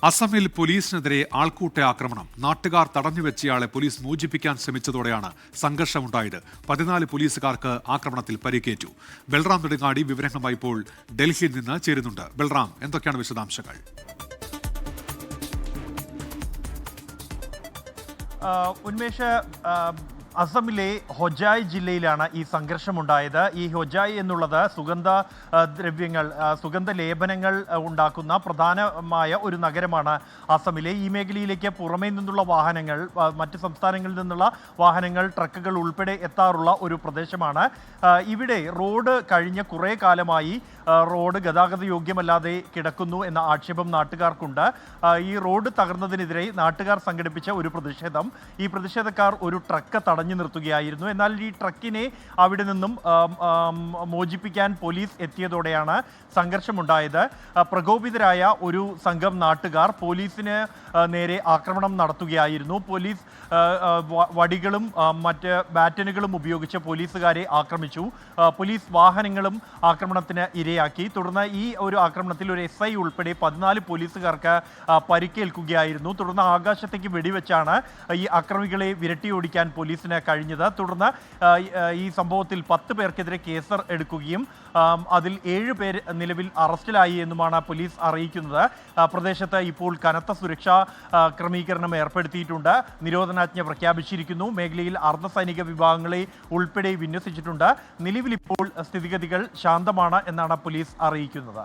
അസമിൽ പോലീസിനെതിരെ ആൾക്കൂട്ട ആക്രമണം. നാട്ടുകാർ തടഞ്ഞുവെച്ചയാളെ പോലീസ് മോചിപ്പിക്കാൻ ശ്രമിച്ചതോടെയാണ് സംഘർഷമുണ്ടായത്. 14 പോലീസുകാർക്ക് ആക്രമണത്തിൽ പരിക്കേറ്റു. ബൽറാം നെടുങ്ങാടി വിവരങ്ങളുമായി ഇപ്പോൾ ഡൽഹിയിൽ നിന്ന് ചേരുന്നുണ്ട്. ബൽറാം, എന്തൊക്കെയാണ് വിശദാംശങ്ങൾ? ഉന്മേഷ്, അസമിലെ ഹൊജായ് ജില്ലയിലാണ് ഈ സംഘർഷമുണ്ടായത്. ഈ ഹൊജായ് എന്നുള്ളത് സുഗന്ധ ലേപനങ്ങൾ ഉണ്ടാക്കുന്ന പ്രധാനമായ ഒരു നഗരമാണ് അസമിലെ. ഈ മേഖലയിലേക്ക് പുറമേ നിന്നുള്ള വാഹനങ്ങൾ, മറ്റ് സംസ്ഥാനങ്ങളിൽ നിന്നുള്ള വാഹനങ്ങൾ, ട്രക്കുകൾ ഉൾപ്പെടെ എത്താറുള്ള ഒരു പ്രദേശമാണ്. ഇവിടെ റോഡ് കഴിഞ്ഞ കുറേ കാലമായി റോഡ് ഗതാഗത യോഗ്യമല്ലാതെ കിടക്കുന്നു എന്ന ആക്ഷേപം നാട്ടുകാർക്കുണ്ട്. ഈ റോഡ് തകർന്നതിനെതിരെ നാട്ടുകാർ സംഘടിപ്പിച്ച ഒരു പ്രതിഷേധം, ഈ പ്രതിഷേധക്കാർ ഒരു ട്രക്ക് തടഞ്ഞു നിർത്തുകയായിരുന്നു. എന്നാൽ ഈ ട്രക്കിനെ അവിടെ നിന്നും മോചിപ്പിക്കാൻ പോലീസ് എത്തിയതോടെയാണ് സംഘർഷമുണ്ടായത്. പ്രകോപിതരായ ഒരു സംഘം നാട്ടുകാർ പോലീസിന് നേരെ ആക്രമണം നടത്തുകയായിരുന്നു. പോലീസ് വടികളും മറ്റ് ബാറ്റനുകളും ഉപയോഗിച്ച് പോലീസുകാരെ ആക്രമിച്ചു. പോലീസ് വാഹനങ്ങളും ആക്രമണത്തിന് ഇരയാക്കി. തുടർന്ന് ഈ ഒരു ആക്രമണത്തിൽ ഒരു SI ഉൾപ്പെടെ 14 പോലീസുകാർക്ക് പരിക്കേൽക്കുകയായിരുന്നു. തുടർന്ന് ആകാശത്തേക്ക് വെടിവെച്ചാണ് ഈ അക്രമികളെ വിരട്ടിയോടിക്കാൻ പോലീസിന് കഴിഞ്ഞത്. തുടർന്ന് ഈ സംഭവത്തിൽ 10 പേർക്കെതിരെ കേസ് എടുക്കുകയും അതിൽ 7 പേർ നിലവിൽ അറസ്റ്റിലായി എന്നുമാണ് പോലീസ് അറിയിക്കുന്നത്. പ്രദേശത്ത് ഇപ്പോൾ കനത്ത സുരക്ഷാ ക്രമീകരണം ഏർപ്പെടുത്തിയിട്ടുണ്ട്. നിരോധനാജ്ഞ പ്രഖ്യാപിച്ചിരിക്കുന്നു. മേഖലയിൽ അർദ്ധസൈനിക വിഭാഗങ്ങളെ ഉൾപ്പെടെ വിന്യസിച്ചിട്ടുണ്ട്. നിലവിൽ ഇപ്പോൾ സ്ഥിതിഗതികൾ ശാന്തമാണ് എന്നാണ് പോലീസ് അറിയിക്കുന്നത്.